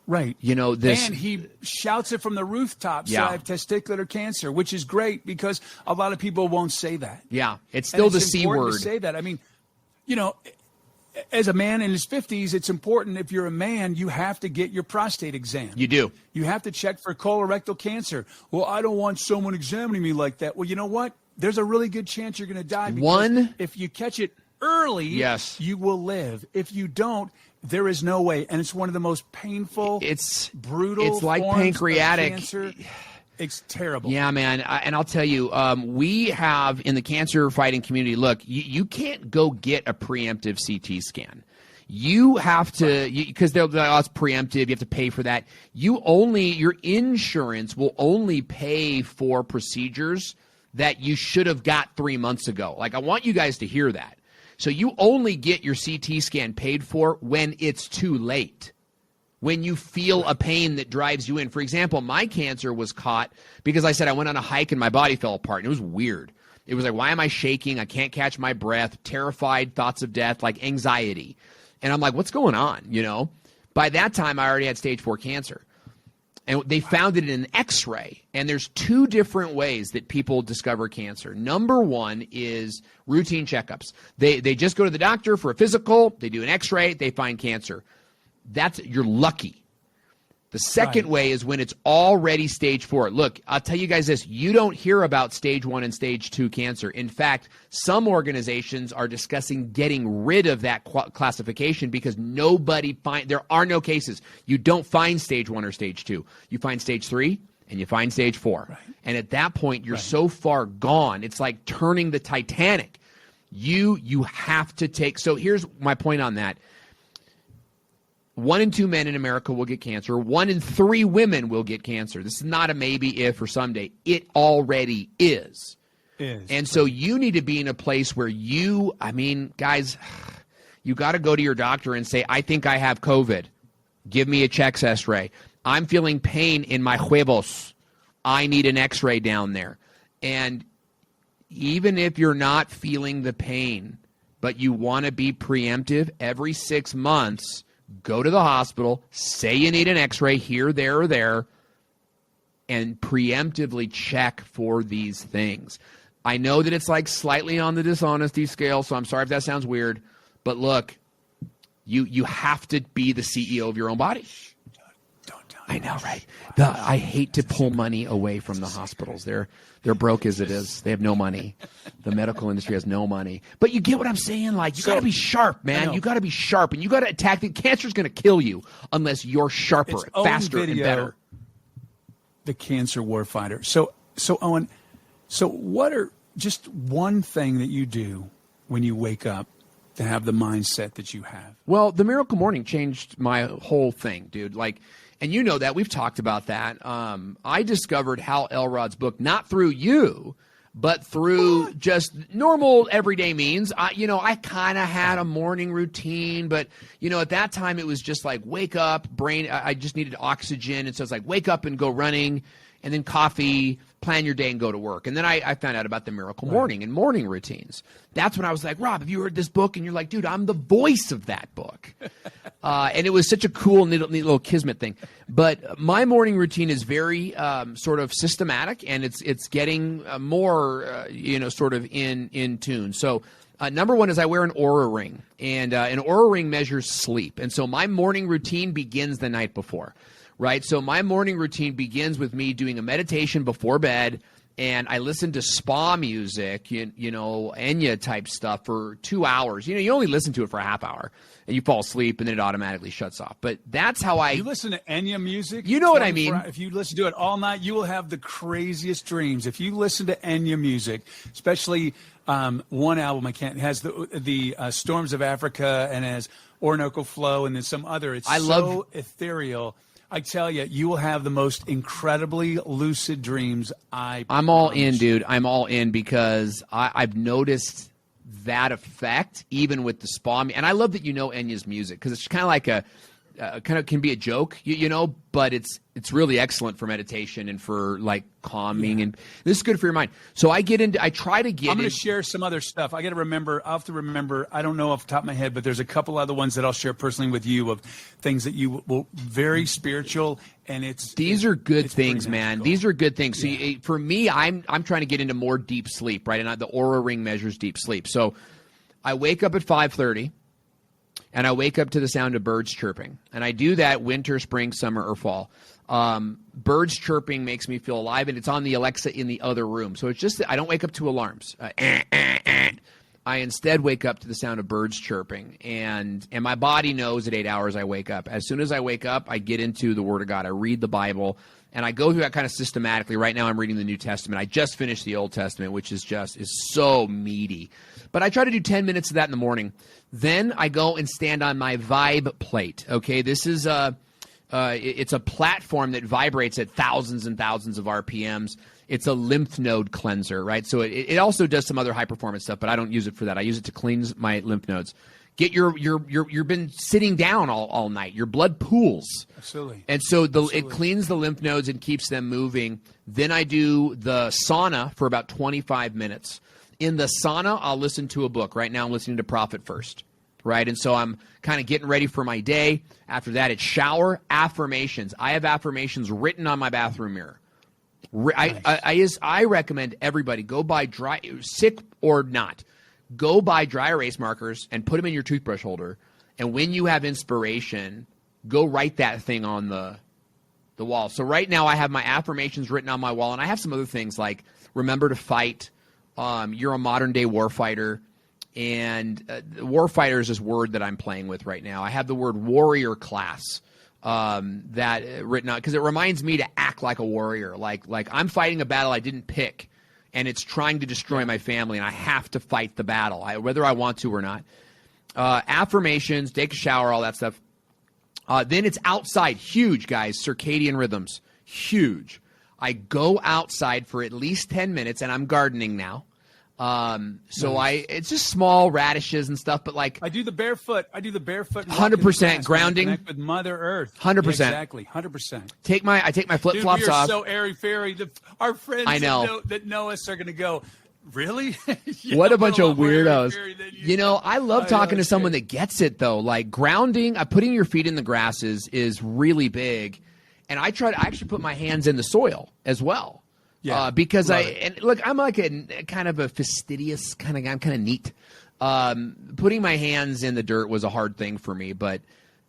Right. This. And he shouts it from the rooftops, I have testicular cancer, which is great because a lot of people won't say that. Yeah. It's still the C word. To say that. I mean, as a man in his 50s, it's important. If you're a man, you have to get your prostate exam. You do. You have to check for colorectal cancer. Well, I don't want someone examining me like that. Well, you know what? There's a really good chance you're going to die. Because if you catch it early, you will live. If you don't, there is no way. And it's one of the most painful, brutal It's like forms pancreatic of cancer. It's terrible. Yeah, man. And I'll tell you, we have in the cancer fighting community, look, you can't go get a preemptive CT scan. You have to, because they'll be like, oh, it's preemptive, you have to pay for that. Your insurance will only pay for procedures that you should have got 3 months ago. Like, I want you guys to hear that. So you only get your CT scan paid for when it's too late, when you feel a pain that drives you in. For example, my cancer was caught because I said I went on a hike and my body fell apart, and it was weird. It was like, why am I shaking? I can't catch my breath, terrified, thoughts of death, like anxiety. And I'm like, what's going on, By that time, I already had stage 4 cancer. And they found it in an X-ray. And there's 2 different ways that people discover cancer. Number 1 is routine checkups. They just go to the doctor for a physical. They do an X-ray. They find cancer. You're lucky. The second way is when it's already stage 4. Look, I'll tell you guys this. You don't hear about stage 1 and stage 2 cancer. In fact, some organizations are discussing getting rid of that classification because there are no cases. You don't find stage 1 or stage 2. You find stage 3 and you find stage 4. Right. And at that point, you're so far gone. It's like turning the Titanic. You have to take – so here's my point on that. 1 in 2 men in America will get cancer. 1 in 3 women will get cancer. This is not a maybe, if, or someday. It already is. And so you need to be in a place where guys, you got to go to your doctor and say, I think I have COVID. Give me a chest X-ray. I'm feeling pain in my huevos. I need an X-ray down there. And even if you're not feeling the pain, but you want to be preemptive, every 6 months – go to the hospital, say you need an X-ray here, there, or there, and preemptively check for these things. I know that it's like slightly on the dishonesty scale, so I'm sorry if that sounds weird, but look, you have to be the CEO of your own body. Don't tell I know, right? I hate to pull money away from the hospitals. They're broke as it is. They have no money. The medical industry has no money. But you get what I'm saying? Like, you got to be sharp, man. You got to be sharp, and you got to attack the cancer's going to kill you unless you're sharper, faster, and better. The cancer warfighter. So Owen, what are just one thing that you do when you wake up to have the mindset that you have? Well, the Miracle Morning changed my whole thing, dude. Like, and you know that. We've talked about that. I discovered Hal Elrod's book, not through you, but through just normal everyday means. I kind of had a morning routine, but, at that time it was just like wake up, brain. I just needed oxygen. And so it's like wake up and go running, and then coffee, plan your day, and go to work. And then I found out about the Miracle Morning and morning routines. That's when I was like, Rob, have you heard this book? And you're like, dude, I'm the voice of that book. And it was such a cool, neat little kismet thing. But my morning routine is very sort of systematic, and it's getting more, sort of in tune. So number 1 is I wear an Oura ring, and an Oura ring measures sleep. And so my morning routine begins the night before. Right? So my morning routine begins with me doing a meditation before bed, and I listen to spa music, you know, Enya type stuff for 2 hours. You know, you only listen to it for a half hour, and you fall asleep, and then it automatically shuts off. But that's how You listen to Enya music? You know what I mean. If you listen to it all night, you will have the craziest dreams. If you listen to Enya music, especially one album, it has the Storms of Africa and has Orinoco Flow and then some other. It's so ethereal. I tell you, you will have the most incredibly lucid dreams. I'm all in, dude. I'm all in because I've noticed that effect even with the spa. And I love that you know Enya's music because it's kind of like can be a joke, you know, but it's really excellent for meditation and for like calming, and this is good for your mind. So I try to get. I'm going to share some other stuff. I'll have to remember. I don't know off the top of my head, but there's a couple other ones that I'll share personally with you of things that you will very spiritual, and these are good things, man. These are good things. So for me, I'm trying to get into more deep sleep, right? And the Oura Ring measures deep sleep. So I wake up at 5:30. And I wake up to the sound of birds chirping. And I do that winter, spring, summer, or fall. Birds chirping makes me feel alive, and it's on the Alexa in the other room. So it's just that I don't wake up to alarms. I instead wake up to the sound of birds chirping. And my body knows at 8 hours I wake up. As soon as I wake up, I get into the Word of God. I read the Bible. And I go through that kind of systematically. Right now I'm reading the New Testament. I just finished the Old Testament, which is so meaty. But I try to do 10 minutes of that in the morning. Then I go and stand on my Vibe plate. Okay, this is it's a platform that vibrates at thousands and thousands of RPMs. It's a lymph node cleanser, right? So it also does some other high performance stuff, but I don't use it for that. I use it to cleanse my lymph nodes. Get you've been sitting down all night. Your blood pools. Absolutely. And so it cleans the lymph nodes and keeps them moving. Then I do the sauna for about 25 minutes. In the sauna, I'll listen to a book. Right now I'm listening to Profit First, right? And so I'm kind of getting ready for my day. After that, it's shower, affirmations. I have affirmations written on my bathroom mirror. Nice. I recommend everybody go buy sick or not, go buy dry erase markers and put them in your toothbrush holder. And when you have inspiration, go write that thing on the wall. So right now I have my affirmations written on my wall, and I have some other things like remember to fight. You're a modern day warfighter, and warfighter is this word that I'm playing with right now. I have the word warrior class that written out because it reminds me to act like a warrior. Like I'm fighting a battle I didn't pick, and it's trying to destroy my family, and I have to fight the battle, whether I want to or not. Affirmations, take a shower, all that stuff. Then it's outside, huge, guys, circadian rhythms, huge. I go outside for at least 10 minutes, and I'm gardening now. Nice. It's just small radishes and stuff, but like I do the barefoot. 100% grounding. Connect with Mother Earth. 100%. Yeah, exactly. 100%. I take my flip flops off. So airy fairy. Our friends that know us are going to go. Really? What a bunch of weirdos. You know, I love talking to someone that gets it though. Like grounding, putting your feet in the grass is really big. And I actually put my hands in the soil as well. Yeah, because I'm like a kind of a fastidious kind of guy. I'm kind of neat. Putting my hands in the dirt was a hard thing for me, but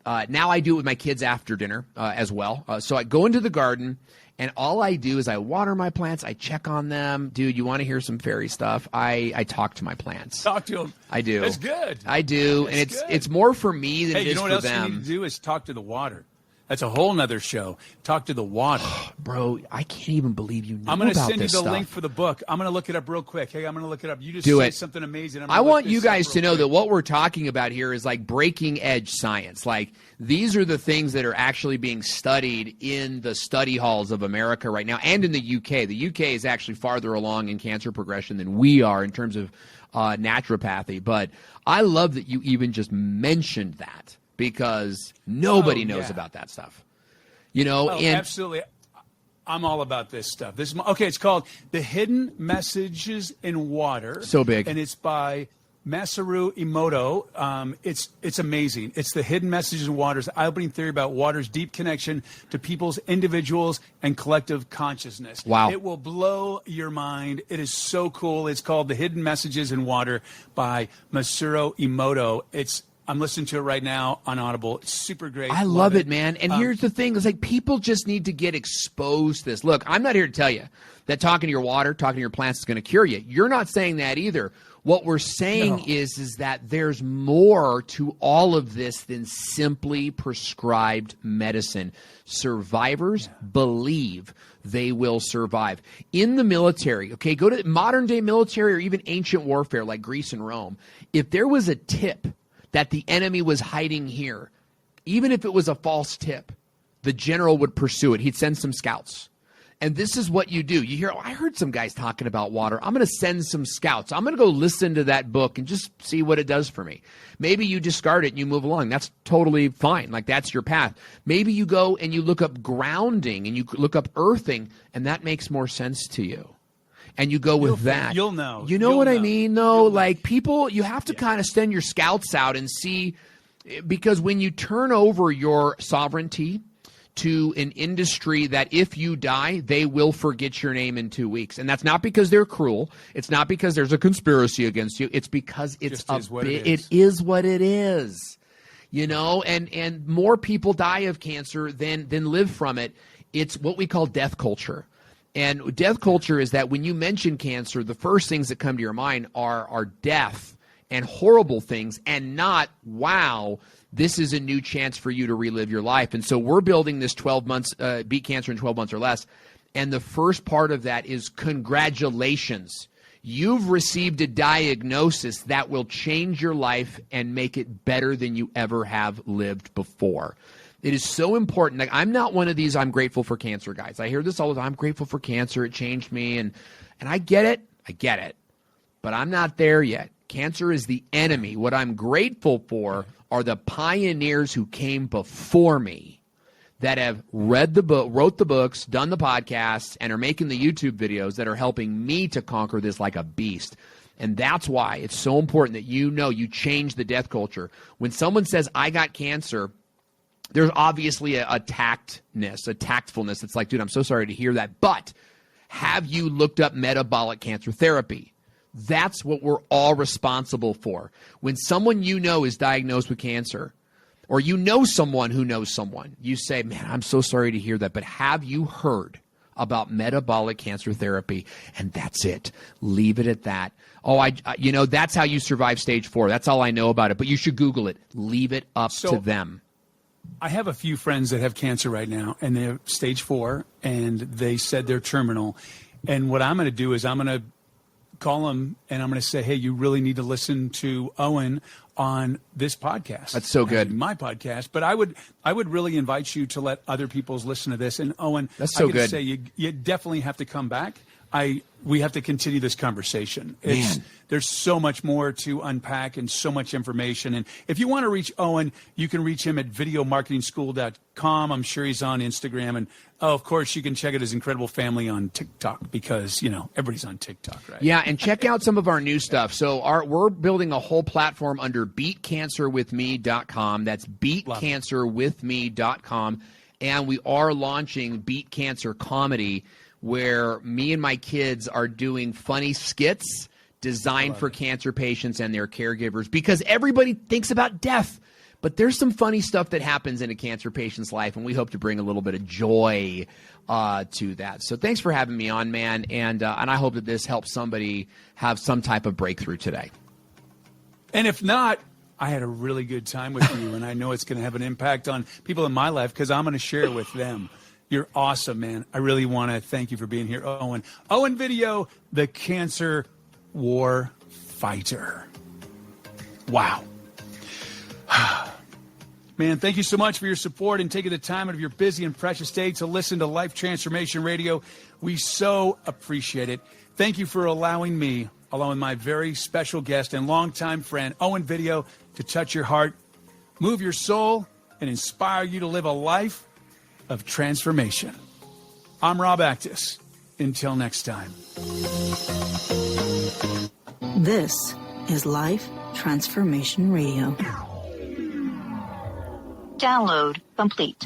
now I do it with my kids after dinner as well. So I go into the garden, and all I do is I water my plants. I check on them. Dude, you want to hear some fairy stuff? I talk to my plants. Talk to them. I do. That's good. I do, and it's more for me than it is for them. You know what else you need to do is talk to the water. That's a whole nother show. Talk to the water. Bro, I can't even believe you know I'm going to about send you this the stuff. link for the book. I'm going to look it up real quick. Hey, I'm going to look it up. You just Do said it. something amazing. I want you guys to know that what we're talking about here is like breaking edge science. Like these are the things that are actually being studied in the study halls of America right now and in the UK. The UK is actually farther along in cancer progression than we are in terms of naturopathy. But I love that you even just mentioned that because nobody knows about that stuff. You know, absolutely. I'm all about this stuff. It's called The Hidden Messages in Water. So big. And it's by Masaru Emoto. It's amazing. It's The Hidden Messages in Water. It's the eye-opening theory about water's deep connection to people's individuals and collective consciousness. Wow. It will blow your mind. It is so cool. It's called The Hidden Messages in Water by Masaru Emoto. I'm listening to it right now on Audible. It's super great. I love it, man. And here's the thing. It's like people just need to get exposed to this. Look, I'm not here to tell you that talking to your water, talking to your plants is going to cure you. You're not saying that either. What we're saying is that there's more to all of this than simply prescribed medicine. Survivors believe they will survive. In the military, okay, go to modern day military or even ancient warfare like Greece and Rome. If there was a tip that the enemy was hiding here, even if it was a false tip, the general would pursue it. He'd send some scouts. And this is what you do. You hear, I heard some guys talking about water. I'm going to send some scouts. I'm going to go listen to that book and just see what it does for me. Maybe you discard it and you move along. That's totally fine. Like, that's your path. Maybe you go and you look up grounding and you look up earthing, and that makes more sense to you. And you go with that. You'll know. You know what I mean, though? Like, people, you have to kind of send your scouts out and see, because when you turn over your sovereignty to an industry that if you die, they will forget your name in 2 weeks. And that's not because they're cruel. It's not because there's a conspiracy against you. It's because it is what it is. You know, and more people die of cancer than live from it. It's what we call death culture. And death culture is that when you mention cancer, the first things that come to your mind are death and horrible things, and not, wow, this is a new chance for you to relive your life. And so we're building this 12 months, beat cancer in 12 months or less. And the first part of that is congratulations. You've received a diagnosis that will change your life and make it better than you ever have lived before. It is so important. Like, I'm not one of these I'm grateful for cancer guys. I hear this all the time. I'm grateful for cancer. It changed me. And I get it. I get it. But I'm not there yet. Cancer is the enemy. What I'm grateful for are the pioneers who came before me that have read the book, wrote the books, done the podcasts, and are making the YouTube videos that are helping me to conquer this like a beast. And that's why it's so important that you know you change the death culture. When someone says, I got cancer, there's obviously a tactness, a tactfulness. It's like, dude, I'm so sorry to hear that. But have you looked up metabolic cancer therapy? That's what we're all responsible for. When someone you know is diagnosed with cancer, or you know someone who knows someone, you say, man, I'm so sorry to hear that, but have you heard about metabolic cancer therapy? And that's it. Leave it at that. Oh, you know, that's how you survive stage 4. That's all I know about it. But you should Google it. Leave it up to them. I have a few friends that have cancer right now, and they're stage 4, and they said they're terminal. And what I'm going to do is I'm going to call them, and I'm going to say, hey, you really need to listen to Owen on this podcast. That's so good. My podcast. But I would really invite you to let other people listen to this. And Owen, that's so good. Say you definitely have to come back. We have to continue this conversation. There's so much more to unpack and so much information. And if you want to reach Owen, you can reach him at videomarketingschool.com. I'm sure he's on Instagram. And, of course, you can check out his incredible family on TikTok because, you know, everybody's on TikTok, right? Yeah, and check out some of our new stuff. So we're building a whole platform under beatcancerwithme.com. That's beatcancerwithme.com. And we are launching Beat Cancer Comedy, where me and my kids are doing funny skits designed for cancer patients and their caregivers, because everybody thinks about death, but there's some funny stuff that happens in a cancer patient's life, and we hope to bring a little bit of joy to that. So thanks for having me on, man, and I hope that this helps somebody have some type of breakthrough today. And if not, I had a really good time with you, and I know it's going to have an impact on people in my life because I'm going to share it with them. You're awesome, man. I really want to thank you for being here, Owen. Owen Video, the cancer war fighter. Wow. Man, thank you so much for your support and taking the time out of your busy and precious day to listen to Life Transformation Radio. We so appreciate it. Thank you for allowing me, along with my very special guest and longtime friend, Owen Video, to touch your heart, move your soul, and inspire you to live a life of transformation. I'm Rob Actis. Until next time. This is Life Transformation Radio. Download complete.